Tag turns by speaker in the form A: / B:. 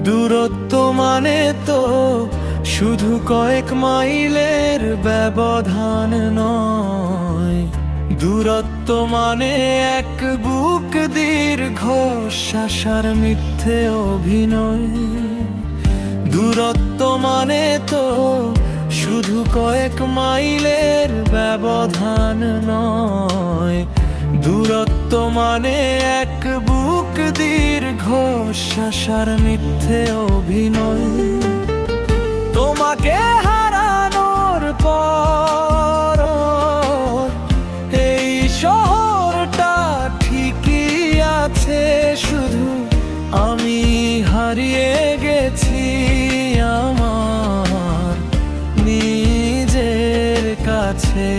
A: দূরত্ব মানে তো শুধু কয়েক মাইলের ব্যবধান নয়, দূরত্ব মানে এক বুক দীর্ঘ শ্বাসার মিথ্যে অভিনয়। দূরত্ব মানে তো শুধু কয়েক মাইলের ব্যবধান নয়, দূরত্ব মানে এক বুক দীর্ঘ শ্বাসার মিথ্যে অভিনয়। তোমাকে হারানোর পর এই শহরটা ঠিকই আছে, শুধু আমি হারিয়ে গেছি আমার নিজের কাছে।